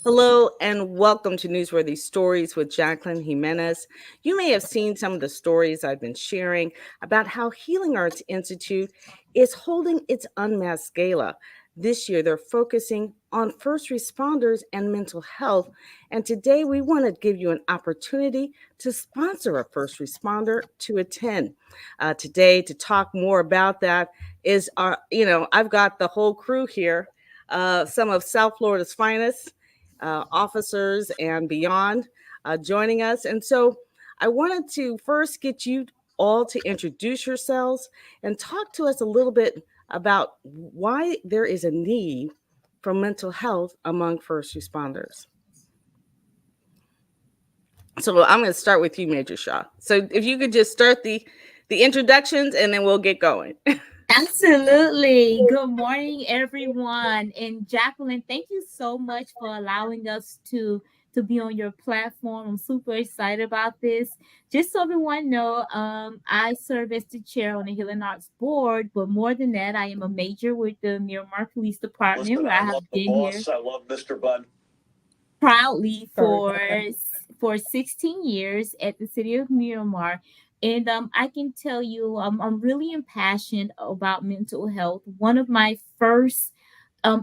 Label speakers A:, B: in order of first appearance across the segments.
A: Hello and welcome to Newsworthy Stories with Jacqueline Jimenez. You may have seen some of the stories I've been sharing about how Healing Arts Institute is holding its Unmasked Gala. This year, they're focusing on first responders and mental health. And today, we want to give you an opportunity to sponsor a first responder to attend. Today, to talk more about that, is I've got the whole crew here, some of South Florida's finest officers and beyond joining us. And so I wanted to first get you all to introduce yourselves and talk to us a little bit about why there is a need for mental health among first responders. So I'm going to start with you, Major Shaw. So if you could just start the introductions and then we'll get going.
B: Absolutely. Good morning, everyone. And Jacqueline, thank you so much for allowing us to be on your platform. I'm super excited about this. Just so everyone know, I serve as the chair on the Healing Arts Board, but more than that, I am a major with the Miramar Police Department,
C: Listen,
B: where
C: I
B: I have
C: love the
B: been here
C: boss. I love Mr. Bud.
B: proudly for 16 years at the city of Miramar. And I can tell you, I'm really impassioned about mental health. One of my first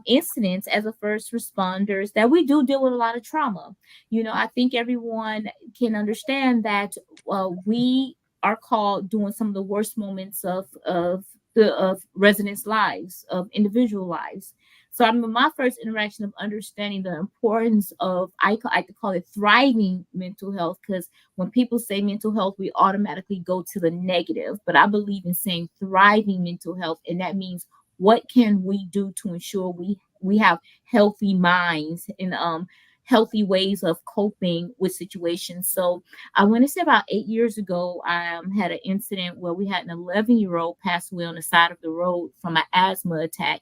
B: incidents as a first responder is that we do deal with a lot of trauma. I think everyone can understand that we are called during some of the worst moments of residents' lives, of individual lives. So I remember my first interaction of understanding the importance of, I like to call it thriving mental health, because when people say mental health, we automatically go to the negative. But I believe in saying thriving mental health, and that means what can we do to ensure we have healthy minds and healthy ways of coping with situations. So I want to say about 8 years ago, I had an incident where we had an 11-year-old pass away on the side of the road from an asthma attack.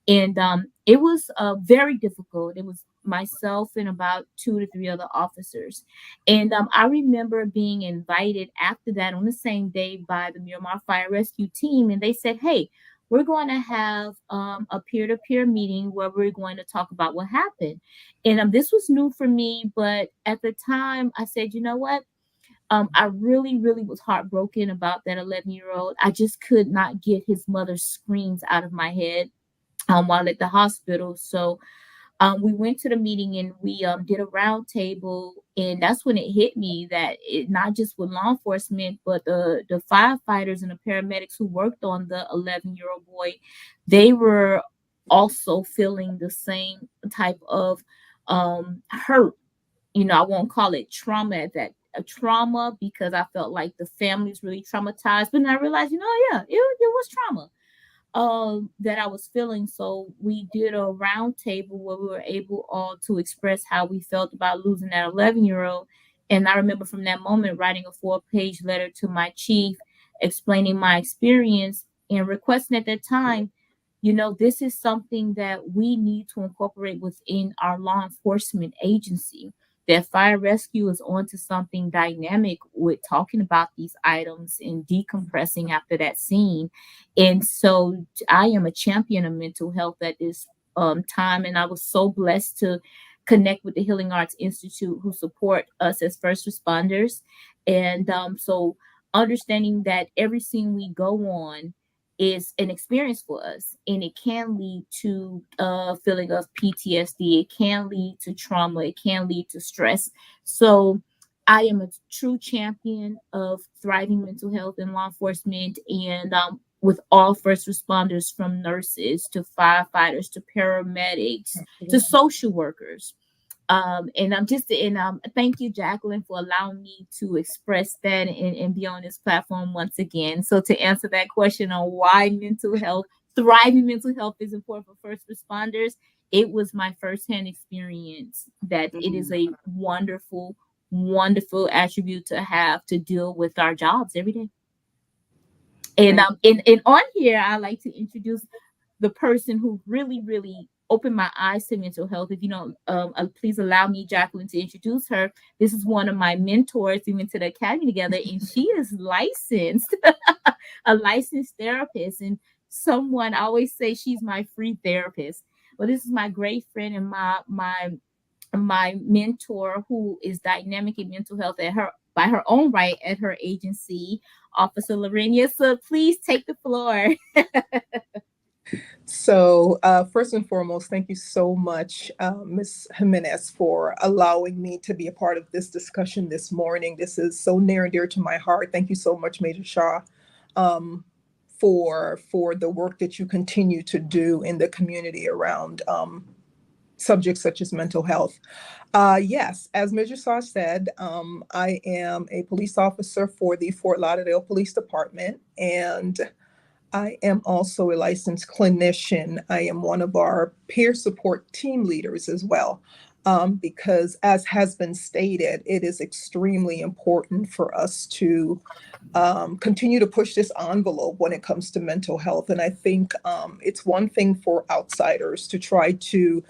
B: And it was very difficult. It was myself and about 2 to 3 other officers. And I remember being invited after that on the same day by the Miramar Fire Rescue Team. And they said, hey, we're going to have a peer-to-peer meeting where we're going to talk about what happened. And this was new for me, but at the time I said, you know what? I really, really was heartbroken about that 11-year-old. I just could not get his mother's screams out of my head while at the hospital. So we went to the meeting and we did a round table, and that's when it hit me that it not just with law enforcement, but the firefighters and the paramedics who worked on the 11-year-old boy, they were also feeling the same type of hurt. I won't call it trauma at that a trauma, because I felt like the family's really traumatized, but then I realized, yeah, it was trauma that I was feeling. So we did a round table where we were able all to express how we felt about losing that 11-year-old. And I remember from that moment writing a 4-page letter to my chief explaining my experience and requesting at that time, this is something that we need to incorporate within our law enforcement agency. That fire rescue is onto something dynamic with talking about these items and decompressing after that scene. And so I am a champion of mental health at this time. And I was so blessed to connect with the Healing Arts Institute, who support us as first responders. And so understanding that every scene we go on is an experience for us, and it can lead to feeling of PTSD, it can lead to trauma, it can lead to stress. So I am a true champion of thriving mental health in law enforcement, and with all first responders, from nurses to firefighters to paramedics to social workers. And I'm just and thank you, Jacqueline, for allowing me to express that and be on this platform once again. So to answer that question on why thriving mental health is important for first responders, it was my firsthand experience that it is a wonderful, wonderful attribute to have to deal with our jobs every day. And on here, I like to introduce the person who really, really opened my eyes to mental health. If you don't, please allow me, Jacqueline, to introduce her. This is one of my mentors. We went to the academy together, and she is licensed, a licensed therapist. And someone I always say she's my free therapist. Well, this is my great friend and my my mentor, who is dynamic in mental health at her by her own right at her agency, Officer Lorenia. So please take the floor.
C: So, first and foremost, thank you so much, Ms. Jimenez, for allowing me to be a part of this discussion this morning. This is so near and dear to my heart. Thank you so much, Major Shaw, um, for the work that you continue to do in the community around subjects such as mental health. Yes, as Major Shaw said, I am a police officer for the Fort Lauderdale Police Department, and I am also a licensed clinician. I am one of our peer support team leaders as well, because, as has been stated, it is extremely important for us to continue to push this envelope when it comes to mental health. And I think it's one thing for outsiders to try to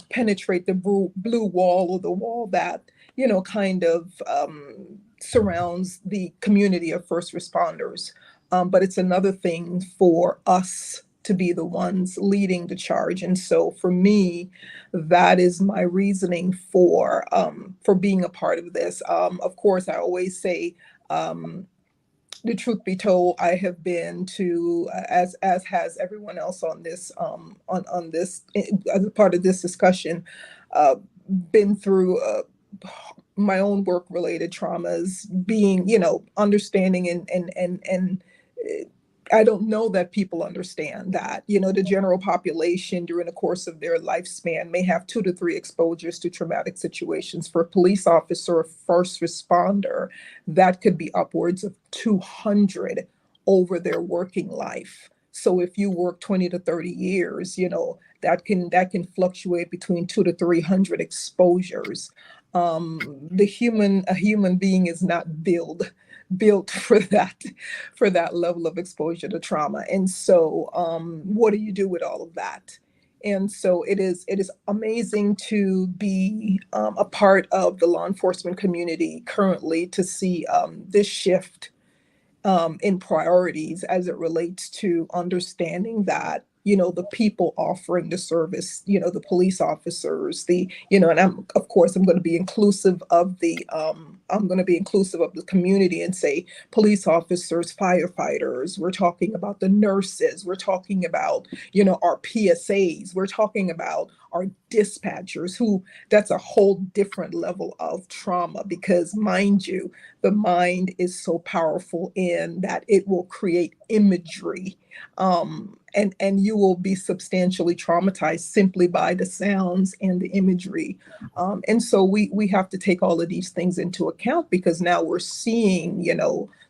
C: penetrate the blue wall, or the wall that, kind of surrounds the community of first responders. But it's another thing for us to be the ones leading the charge. And so for me, that is my reasoning for being a part of this. Of course, I always say, um, the truth be told, I have been to, as has everyone else on this, on this, as a part of this discussion, uh, been through my own work related traumas, being, understanding, and I don't know that people understand that, the general population during the course of their lifespan may have 2 to 3 exposures to traumatic situations. For a police officer or first responder, that could be upwards of 200 over their working life. So if you work 20 to 30 years, that can fluctuate between 2 to 300 exposures. A human being is not built for that level of exposure to trauma. And so, what do you do with all of that? And so it is amazing to be a part of the law enforcement community currently, to see this shift in priorities as it relates to understanding that, the people offering the service, the police officers, and of course I'm going to be inclusive of the community and say police officers, firefighters, we're talking about the nurses, we're talking about, our PSAs, we're talking about our dispatchers, who, that's a whole different level of trauma, because, mind you, the mind is so powerful in that it will create imagery, and you will be substantially traumatized simply by the sounds and the imagery. And so we have to take all of these things into account, because now we're seeing,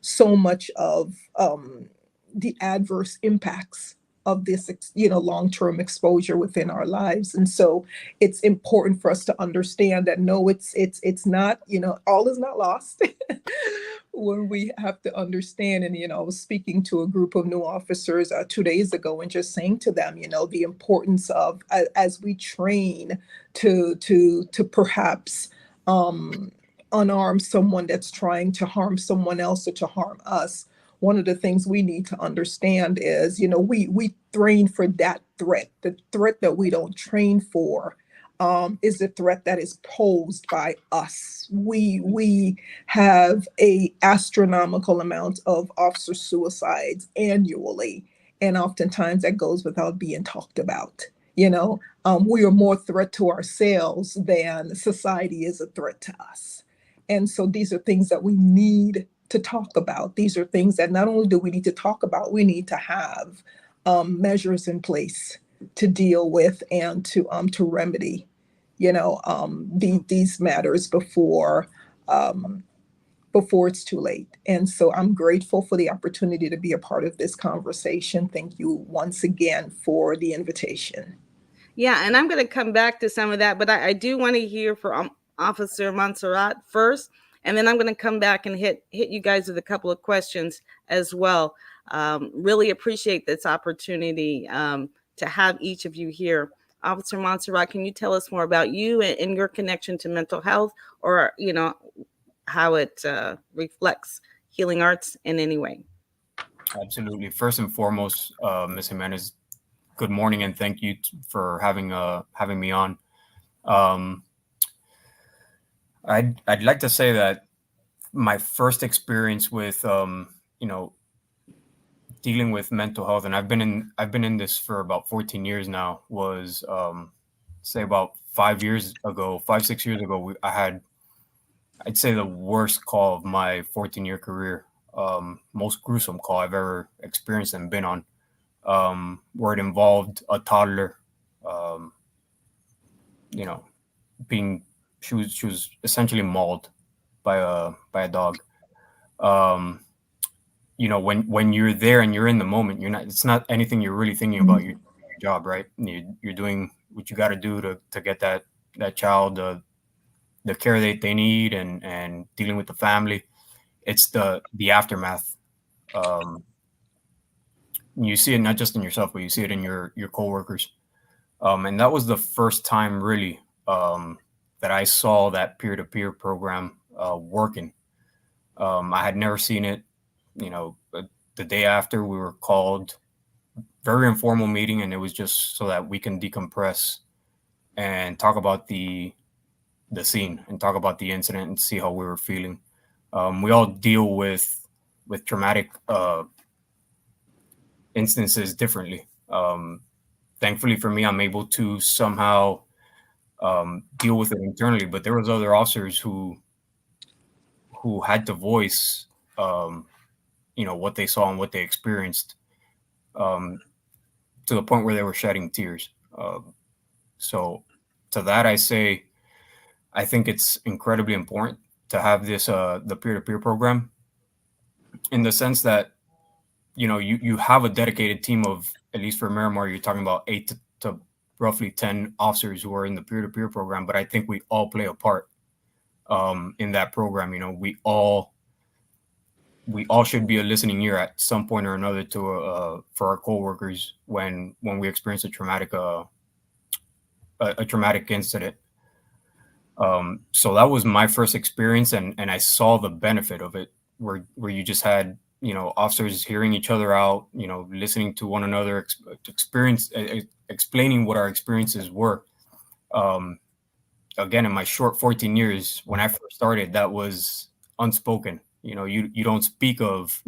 C: so much of the adverse impacts of this, long-term exposure within our lives. And so it's important for us to understand that, no, it's not, all is not lost. When we have to understand, and, I was speaking to a group of new officers 2 days ago, and just saying to them, the importance of, as we train to perhaps unarm someone that's trying to harm someone else or to harm us. One of the things we need to understand is, we train for that threat. The threat that we don't train for is the threat that is posed by us. We have a astronomical amount of officer suicides annually, and oftentimes that goes without being talked about. We are more threat to ourselves than society is a threat to us. And so these are things that we need to talk about. These are things that not only do we need to talk about, we need to have measures in place to deal with, and to remedy, these matters before it's too late. And so I'm grateful for the opportunity to be a part of this conversation. Thank you once again for the invitation.
A: Yeah, and I'm going to come back to some of that, but I do want to hear from Officer Montserrat first, and then I'm going to come back and hit you guys with a couple of questions as well. Really appreciate this opportunity to have each of you here. Officer Montserrat, can you tell us more about you and your connection to mental health, or how it reflects healing arts in any way?
D: Absolutely. First and foremost, Ms. Jimenez, good morning, and thank you for having me on. I'd like to say that my first experience with dealing with mental health, and I've been in this for about 14 years now, was say about 5 years ago, 5 6 years ago. I had, I'd say, the worst call of my 14-year career, most gruesome call I've ever experienced and been on, where it involved a toddler, um, you know, being she was essentially mauled by a dog. Um, when you're there and you're in the moment, you're not. It's not anything you're really thinking about. You're doing your job, right? You're doing what you got to do to get that child the care they need, and dealing with the family. It's the aftermath. Um, you see it not just in yourself, but you see it in your coworkers. And that was the first time really, that I saw that peer-to-peer program working. I had never seen it. The day after, we were called, very informal meeting, and it was just so that we can decompress and talk about the scene and talk about the incident and see how we were feeling. We all deal with traumatic instances differently. Thankfully for me, I'm able to somehow deal with it internally. But there was other officers who had to voice, what they saw and what they experienced, um, to the point where they were shedding tears. So to that, I say, I think it's incredibly important to have this the peer-to-peer program, in the sense that you have a dedicated team of, at least for Miramar, you're talking about 8 to roughly 10 officers who are in the peer-to-peer program. But I think we all play a part in that program. We all should be a listening ear at some point or another to for our coworkers when we experience a traumatic incident. So that was my first experience, and I saw the benefit of it, where you just had officers hearing each other out, listening to one another, explaining what our experiences were. Um, Again, in my short 14 years, when I first started, that was unspoken. You don't speak of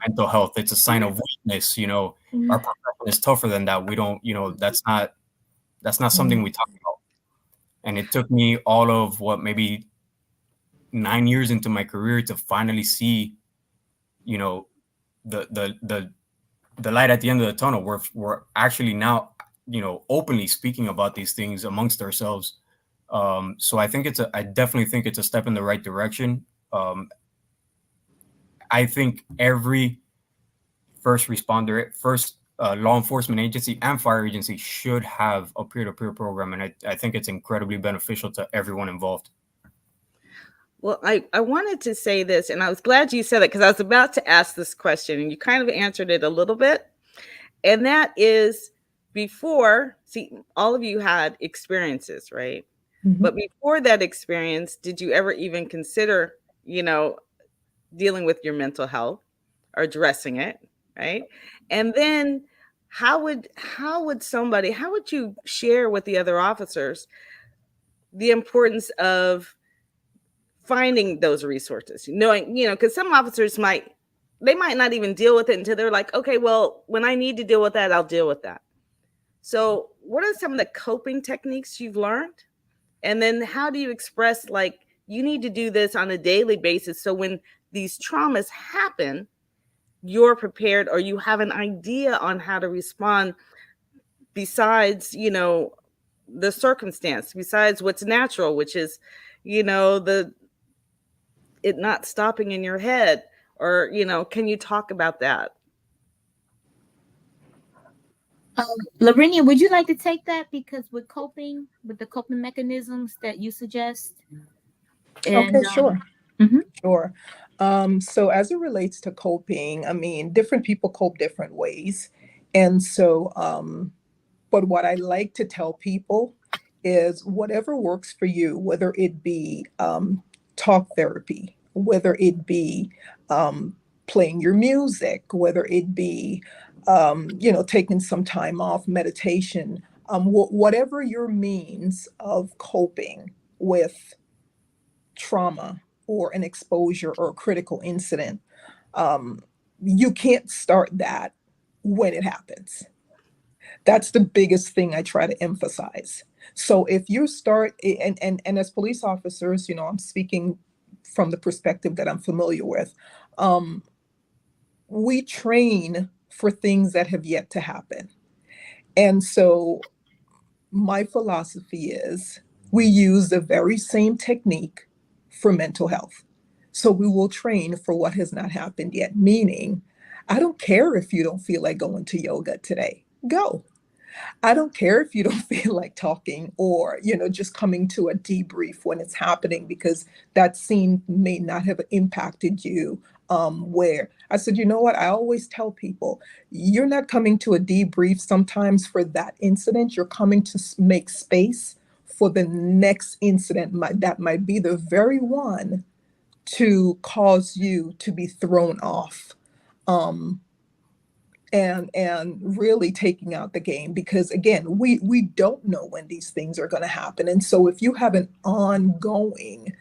D: mental health. It's a sign of weakness. Our profession is tougher than that. We don't. That's not something we talk about. And it took me all of what, maybe 9 years into my career, to finally see, you know, the the the the light at the end of the tunnel. We're actually now, openly speaking about these things amongst ourselves. So I definitely think it's a step in the right direction. I think every first law enforcement agency and fire agency should have a peer-to-peer program, and I think it's incredibly beneficial to everyone involved.
A: Well, I wanted to say this, and I was glad you said it because I was about to ask this question, and you kind of answered it a little bit. And that is, before, see, all of you had experiences, right? But before that experience, did you ever even consider, dealing with your mental health or addressing it, right? And then how would you share with the other officers the importance of finding those resources, knowing, because some officers they might not even deal with it until they're like, okay, well, when I need to deal with that, I'll deal with that. So what are some of the coping techniques you've learned? And then how do you express, like, you need to do this on a daily basis, so when these traumas happen, you're prepared, or you have an idea on how to respond, besides, the circumstance, besides what's natural, which is, the it not stopping in your head, or can you talk about that?
B: Larinia, would you like to take that? Because with the coping mechanisms that you suggest, and
C: Okay, sure.
B: mhm.
C: Sure. So as it relates to coping, I mean, different people cope different ways. And so, but what I like to tell people is whatever works for you, whether it be talk therapy, whether it be playing your music, whether it be, taking some time off, meditation, whatever your means of coping with trauma or an exposure or a critical incident, um, you can't start that when it happens. That's the biggest thing I try to emphasize. So if you start, and as police officers, I'm speaking from the perspective that I'm familiar with. Um, we train for things that have yet to happen. And so my philosophy is we use the very same technique for mental health. So we will train for what has not happened yet, meaning I don't care if you don't feel like going to yoga today. Go. I don't care if you don't feel like talking or, just coming to a debrief when it's happening because that scene may not have impacted you. Where I said, you know what? I always tell people, you're not coming to a debrief sometimes for that incident. You're coming to make space for the next incident that might be the very one to cause you to be thrown off. Um, and really taking out the game because again we don't know when these things are going to happen, and so if you have an ongoing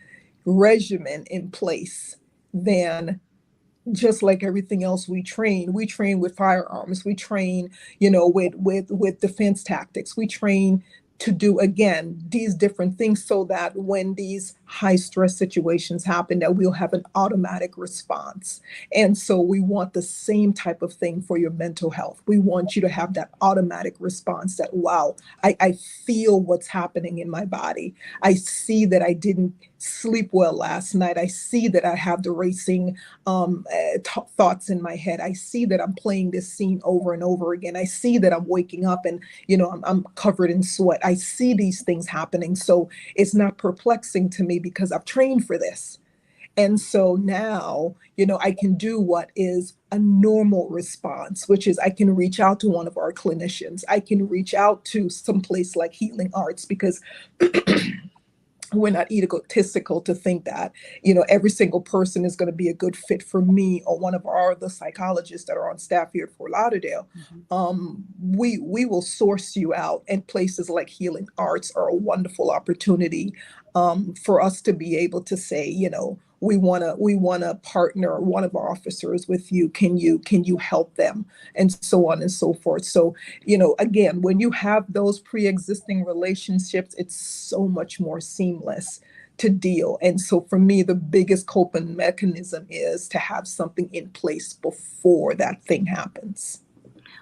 C: regimen in place, then just like everything else we train with firearms, we train with defense tactics, we train to do again these different things so that when these high stress situations happen that we'll have an automatic response. And so we want the same type of thing for your mental health. We want you to have that automatic response that wow, I feel what's happening in my body. I see that I didn't sleep well last night. I see that I have the racing thoughts in my head. I see that I'm playing this scene over and over again. I see that I'm waking up and I'm covered in sweat. I see these things happening. So it's not perplexing to me because I've trained for this. And so now, I can do what is a normal response, which is I can reach out to one of our clinicians. I can reach out to some place like Healing Arts because we're not egotistical to think that every single person is going to be a good fit for me or one of our other psychologists that are on staff here at Fort Lauderdale. We will source you out, and places like Healing Arts are a wonderful opportunity for us to be able to say, we want to partner one of our officers with you. Can you help them, and so on and so forth. So again, when you have those pre-existing relationships, it's so much more seamless to deal. And so for me, the biggest coping mechanism is to have something in place before that thing happens.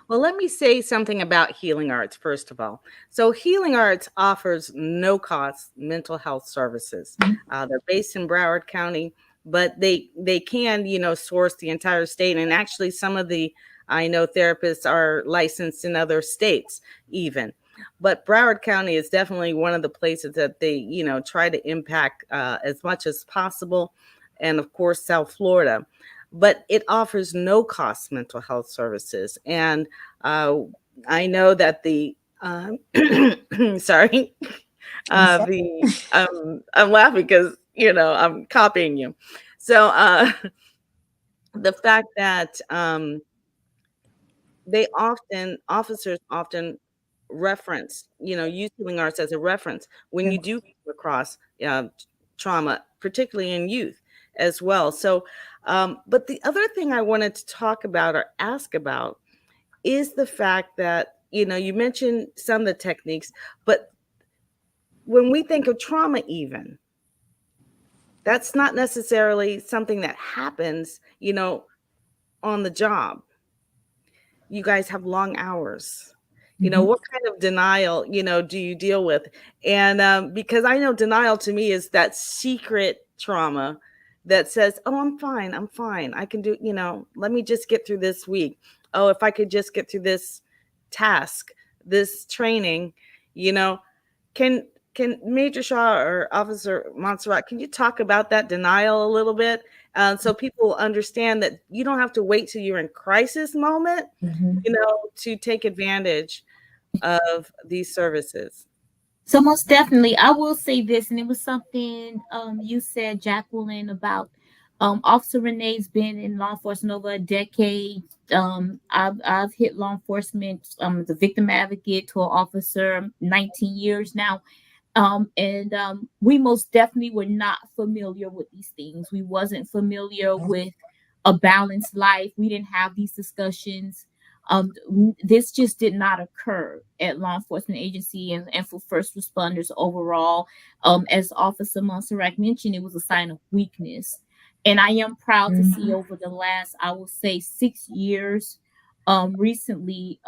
A: Well, let me say something about Healing Arts, first of all. So, Healing Arts offers no cost mental health services. They're based in Broward County, but they can, source the entire state. And actually, some of the I know therapists are licensed in other states, even. But Broward County is definitely one of the places that they, try to impact as much as possible. And of course, South Florida. But it offers no cost mental health services. And uh, I know that sorry,
C: I'm sorry.
A: I'm laughing because I'm copying you. So the fact that officers often reference, use Healing Arts as a reference when
C: Yeah.
A: you do come across trauma, particularly in youth as well. So, but the other thing I wanted to talk about or ask about is the fact that, you mentioned some of the techniques, but when we think of trauma, even, that's not necessarily something that happens, on the job. You guys have long hours.
C: Mhm.
A: What kind of denial, do you deal with? And because I know denial to me is that secret trauma that says, oh, I'm fine. I'm fine. I can do, let me just get through this week. Oh, if I could just get through this task, this training, you know, can Major Shaw or Officer Montserrat, can you talk about that denial a little bit? So people understand that you don't have to wait till you're in crisis moment,
C: Mhm.
A: to take advantage of these services.
B: So most definitely, I will say this, and it was something you said, Jacqueline, about Officer Renee's been in law enforcement over a decade. I've hit law enforcement as a victim advocate to an officer 19 years now, We most definitely were not familiar with these things. We wasn't familiar with a balanced life. We didn't have these discussions. This just did not occur at law enforcement agency and for first responders overall. As Officer Montserrat mentioned, it was a sign of weakness. And I am proud to see
C: Mhm.
B: over the last, I will say, 6 years, recently,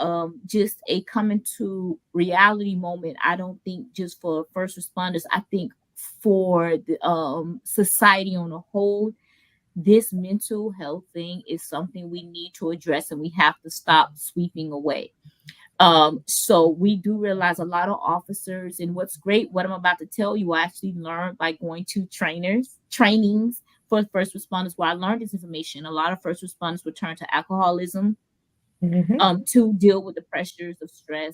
B: just a coming to reality moment. I don't think just for first responders, I think for the society on a whole, this mental health thing is something we need to address and we have to stop sweeping away. So we do realize a lot of officers, and what's great, what I'm about to tell you, I actually learned by going to trainings for first responders where I learned this information. A lot of first responders would turn to alcoholism,
C: Mhm.
B: to deal with the pressures of stress,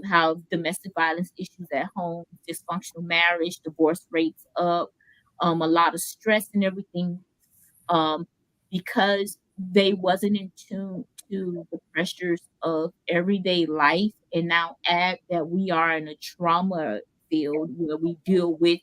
B: how domestic violence issues at home, dysfunctional marriage, divorce rates up, a lot of stress and everything, um, because they wasn't in tune to the pressures of everyday life. And now add that we are in a trauma field where we deal with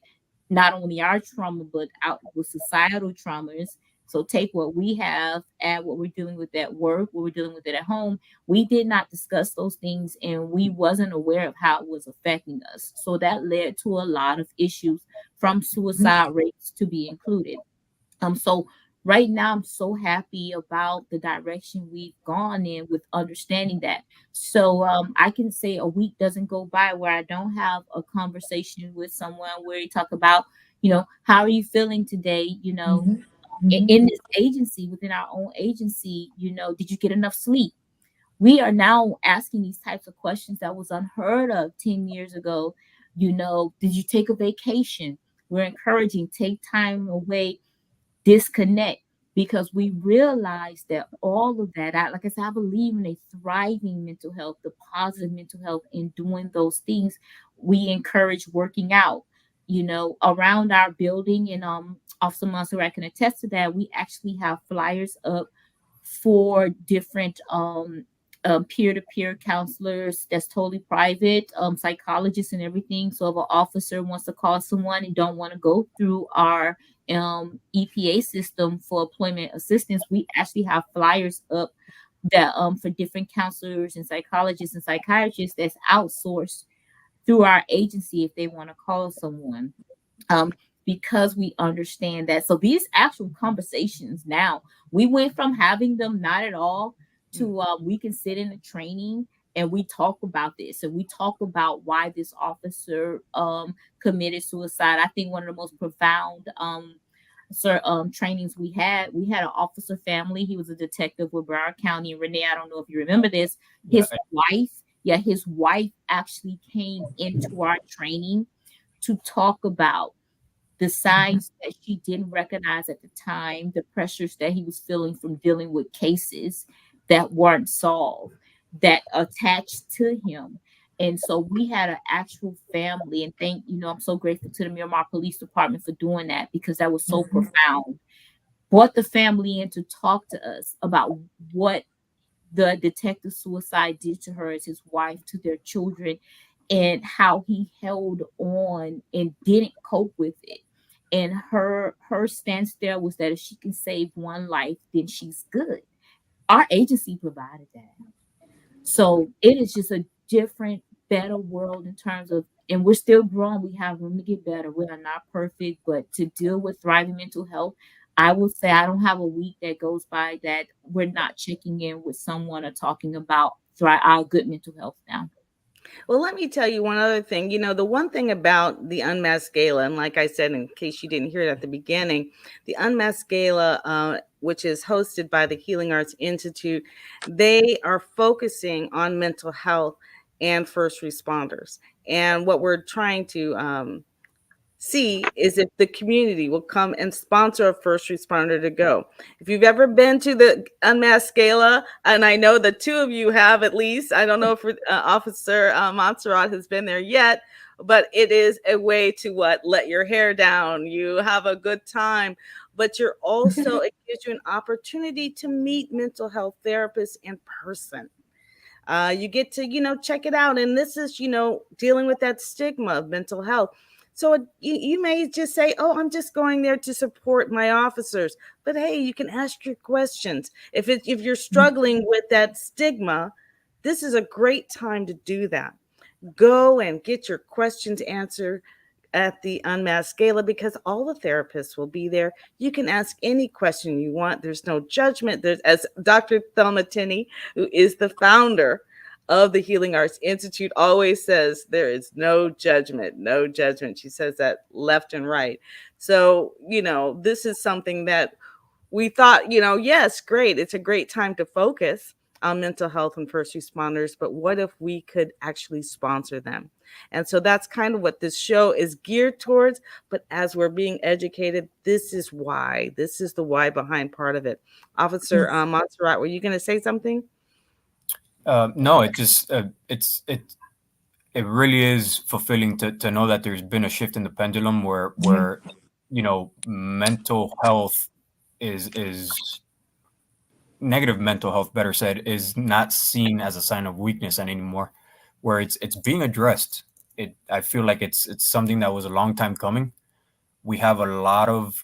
B: not only our trauma but out with societal traumas. So take what we have, add what we're dealing with at work, what we're dealing with it at home. We did not discuss those things and we wasn't aware of how it was affecting us. So that led to a lot of issues, from suicide rates to be included. So right now I'm so happy about the direction we've gone in with understanding that. So I can say a week doesn't go by where I don't have a conversation with someone where you talk about, how are you feeling today?
C: Mhm.
B: In
C: Mhm.
B: this agency, within our own agency, did you get enough sleep? We are now asking these types of questions that was unheard of 10 years ago. Did you take a vacation? We're encouraging take time away, disconnect, because we realize that all of that, like I said, I believe in a thriving mental health, the positive mental health. In doing those things, we encourage working out, around our building. And Officer Monserrat can attest to that. We actually have flyers up for different peer-to-peer counselors that's totally private, psychologists and everything. So if an officer wants to call someone and don't want to go through our EPA system for employment assistance, we actually have flyers up that for different counselors and psychologists and psychiatrists that's outsourced through our agency if they want to call someone, um, because we understand that. So these actual conversations now, we went from having them not at all to we can sit in a training and we talk about this and we talk about why this officer committed suicide. I think one of the most profound trainings we had an officer family. He was a detective with Broward County. And Renee, I don't know if you remember this.
D: Yeah,
B: His wife, yeah, his wife actually came into our training to talk about the signs that she didn't recognize at the time, the pressures that he was feeling from dealing with cases that weren't solved, that attached to him. And so we had an actual family, and I'm so grateful to the Miramar Police Department for doing that, because that was so
C: Mhm.
B: profound. Brought the family in to talk to us about what the detective suicide did to her as his wife, to their children, and how he held on and didn't cope with it. And her stance there was that if she can save one life, then she's good. Our agency provided that. So it is just a different, better world in terms of, and we're still growing. We have room to get better. We are not perfect, but to deal with thriving mental health, I will say I don't have a week that goes by that we're not checking in with someone or talking about our good mental health now.
A: Well, let me tell you one other thing. The one thing about the Unmasked Gala, and like I said, in case you didn't hear it at the beginning, the Unmasked Gala, which is hosted by the Healing Arts Institute, they are focusing on mental health and first responders. And what we're trying to see is if the community will come and sponsor a first responder to go. If you've ever been to the Unmasked Gala, and I know the two of you have at least, I don't know if Officer Montserrat has been there yet, but it is a way to what? Let your hair down. You have a good time, but you're also, it gives you an opportunity to meet mental health therapists in person. You get to, check it out. And this is, dealing with that stigma of mental health. So you may just say, oh, I'm just going there to support my officers. But hey, you can ask your questions. If you're struggling with that stigma, this is a great time to do that. Go and get your questions answered at the Unmasked Gala, because all the therapists will be there. You can ask any question you want. There's no judgment. There's, as Dr. Thelma Tinney, who is the founder of the Healing Arts Institute, always says, there is no judgment, no judgment. She says that left and right. So, this is something that we thought, yes, great. It's a great time to focus on mental health and first responders, but what if we could actually sponsor them? And so that's kind of what this show is geared towards. But as we're being educated, this is why. This is the why behind part of it. Officer Montserrat, were you going to say something?
D: No, it really is fulfilling to know that there's been a shift in the pendulum where mental health is negative mental health, better said, is not seen as a sign of weakness anymore, where it's being addressed. I feel like it's something that was a long time coming. We have a lot of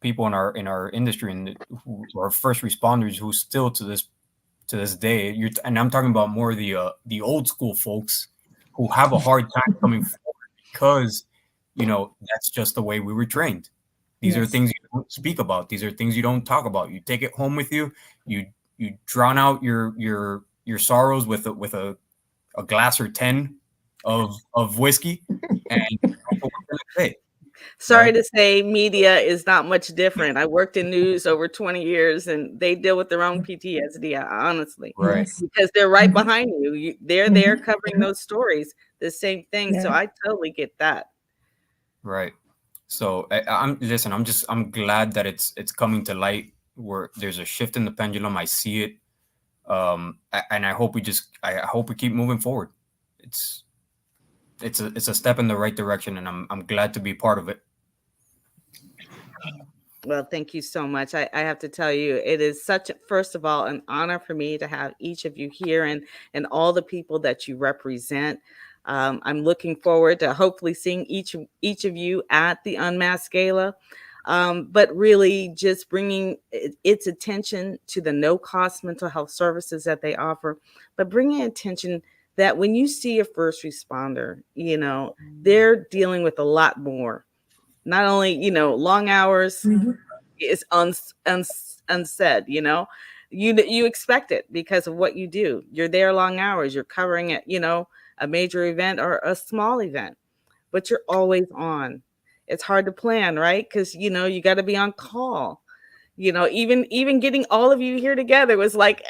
D: people in our industry and who are first responders who still to this day, and I'm talking about more the old school folks who have a hard time coming forward because that's just the way we were trained. These are things you don't speak about. These are things you don't talk about. You take it home with you. You drown out your sorrows with a glass or 10 of whiskey, and
A: Sorry to say, media is not much different. I worked in news over 20 years, and they deal with their own PTSD, honestly,
D: right?
A: Because they're right behind you. They're there covering those stories, the same thing. So I totally get that.
D: Right. So I'm glad that it's coming to light, where there's a shift in the pendulum. I see it, and I hope we keep moving forward. It's a step in the right direction, and I'm glad to be part of it.
A: Well, thank you so much. I have to tell you, it is first of all, an honor for me to have each of you here and all the people that you represent. I'm looking forward to hopefully seeing each of you at the Unmasked Gala, but really just bringing its attention to the no-cost mental health services that they offer, but bringing attention that when you see a first responder, they're dealing with a lot more. Not only, long hours is unsaid, you expect it because of what you do. You're there long hours, you're covering it, a major event or a small event, but you're always on. It's hard to plan, right? Because, you got to be on call. Even getting all of you here together was like,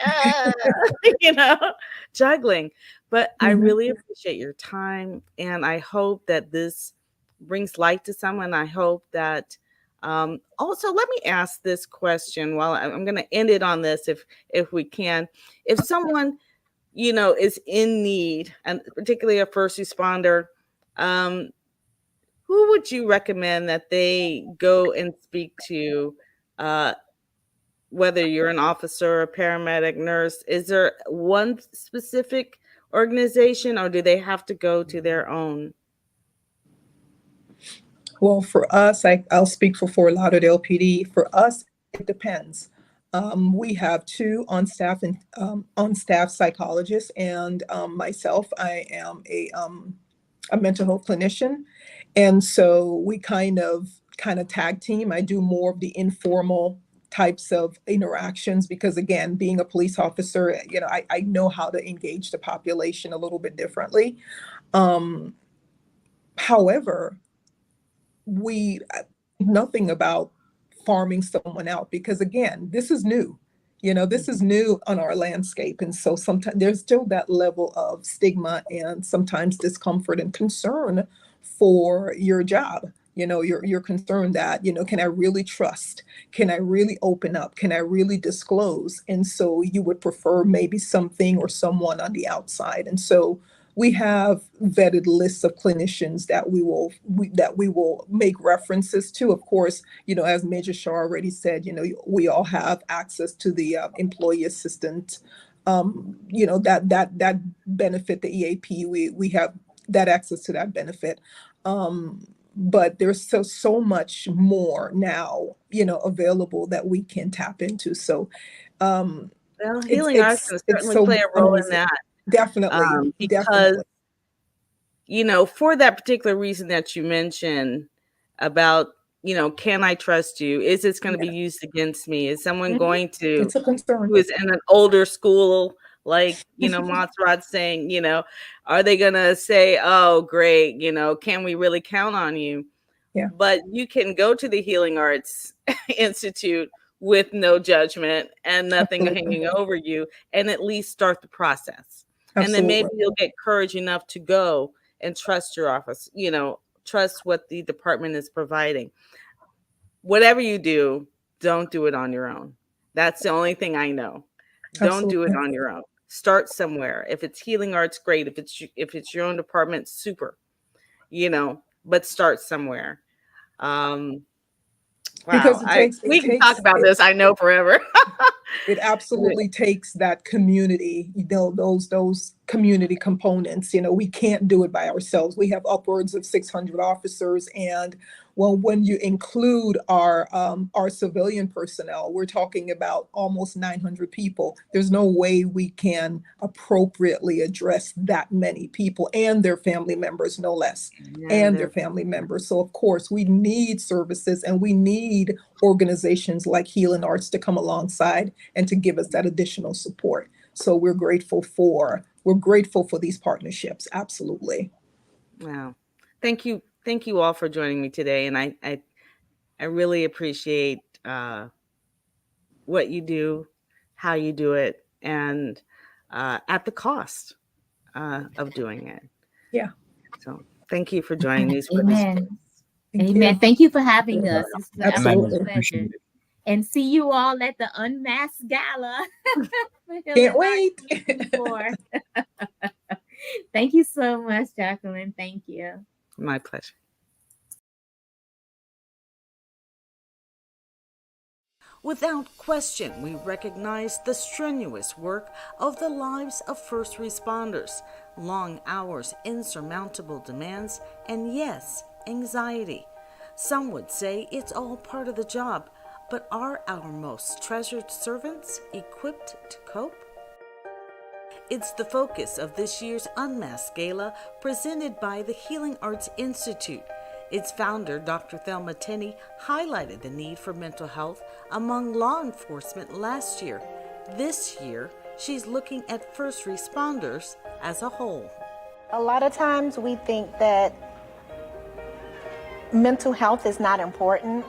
A: juggling. But I really appreciate your time. And I hope that this brings light to someone. I hope that also, let me ask this question while I'm going to end it on this, if we can. If someone, is in need, and particularly a first responder, who would you recommend that they go and speak to? Whether you're an officer, a paramedic, nurse, is there one specific organization, or do they have to go to their own?
C: Well, for us, I'll speak for Fort Lauderdale PD. For us, it depends. We have two on-staff psychologists, and myself. I am a mental health clinician, and so we kind of tag team. I do more of the informal types of interactions because, again, being a police officer, I know how to engage the population a little bit differently. However, we nothing about farming someone out because, again, this is new. This is new on our landscape, and so sometimes there's still that level of stigma and sometimes discomfort and concern for your job. You're concerned that, can I really trust? Can I really open up? Can I really disclose? And so you would prefer maybe something or someone on the outside. And so we have vetted lists of clinicians that we will make references to. Of course, as Major Shaw already said, we all have access to the employee assistant that benefit, the EAP, we have that access to that benefit. But there's so much more now, available that we can tap into. So
A: Well,
C: it's
A: healing arts
C: it's
A: can
C: it's
A: certainly play
C: so
A: a role in
C: amazing.
A: that,
C: Definitely,
A: because
C: definitely.
A: for that particular reason that you mentioned about, can I trust you? Is this going to be
C: Yeah,
A: used against me? Is someone
B: Mhm.
A: going to,
C: it's a concern.
A: who is in an older school, like, Montserrat saying, are they going to say, oh, great, can we really count on you?
C: Yeah,
A: But you can go to the Healing Arts Institute with no judgment and nothing
C: absolutely,
A: hanging over you, and at least start the process. And then maybe
C: absolutely,
A: you'll get courage enough to go and trust your office, trust what the department is providing. Whatever you do, don't do it on your own. That's the only thing I know. Don't do it
C: absolutely.
A: on your own. Start somewhere. If it's healing arts, great. If it's your own department, super. But start somewhere. Um, wow,
C: Because
A: we can talk about this, I know, forever.
C: it absolutely takes that community, those community components. We can't do it by ourselves. We have upwards of 600 officers, and well, when you include our civilian personnel, we're talking about almost 900 people. There's no way we can appropriately address that many people and their family members, no less,
A: Yeah,
C: and their family members. So of course we need services, and we need organizations like Healing Arts to come alongside and to give us that additional support. So we're grateful for these partnerships. Absolutely.
A: wow. Thank you all for joining me today, and I really appreciate what you do, how you do it, and at the cost of doing it.
C: Yeah.
A: So thank you for joining Newsworthy Stories.
B: Amen.
C: Thank
B: Amen.
C: you.
B: Thank you for having us. It's an
C: Absolutely.
B: absolute
D: Appreciate
B: pleasure.
D: it.
B: And see you all at the Unmasked Gala for
C: Can't
B: Healing Arts
C: wait.
B: 2024. Thank you so much, Jacqueline. Thank you.
A: My pleasure. Without question, we recognize the strenuous work of the lives of first responders, long hours, insurmountable demands, and yes, anxiety. Some would say it's all part of the job, but are our most treasured servants equipped to cope? It's the focus of this year's Unmasked Gala, presented by the Healing Arts Institute. Its founder, Dr. Thelma Tenney, highlighted the need for mental health among law enforcement last year. This year, she's looking at first responders as a whole.
E: A lot of times we think that mental health is not important.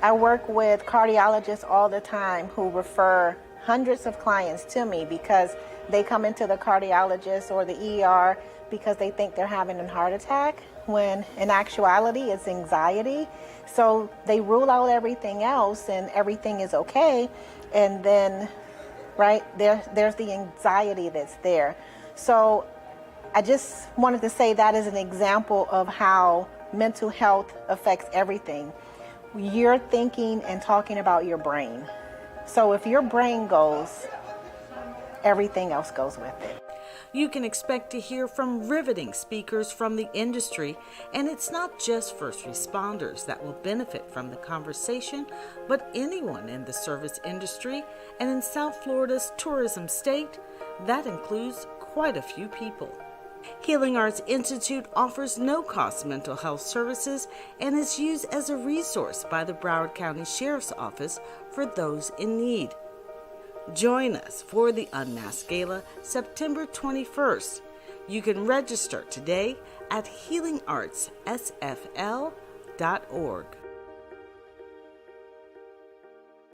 E: I work with cardiologists all the time who refer hundreds of clients to me because they come into the cardiologist or the ER because they think they're having a heart attack, when in actuality it's anxiety. So they rule out everything else and everything is okay, and then right there's the anxiety that's there. So I just wanted to say that is an example of how mental health affects everything. You're thinking and talking about your brain. So if your brain goes, everything else goes with it.
A: You can expect to hear from riveting speakers from the industry, and it's not just first responders that will benefit from the conversation, but anyone in the service industry, and in South Florida's tourism state, that includes quite a few people. Healing Arts Institute offers no-cost mental health services and is used as a resource by the Broward County Sheriff's Office for those in need. Join us for the Unmasked Gala, September 21st. You can register today at healingartssfl.org.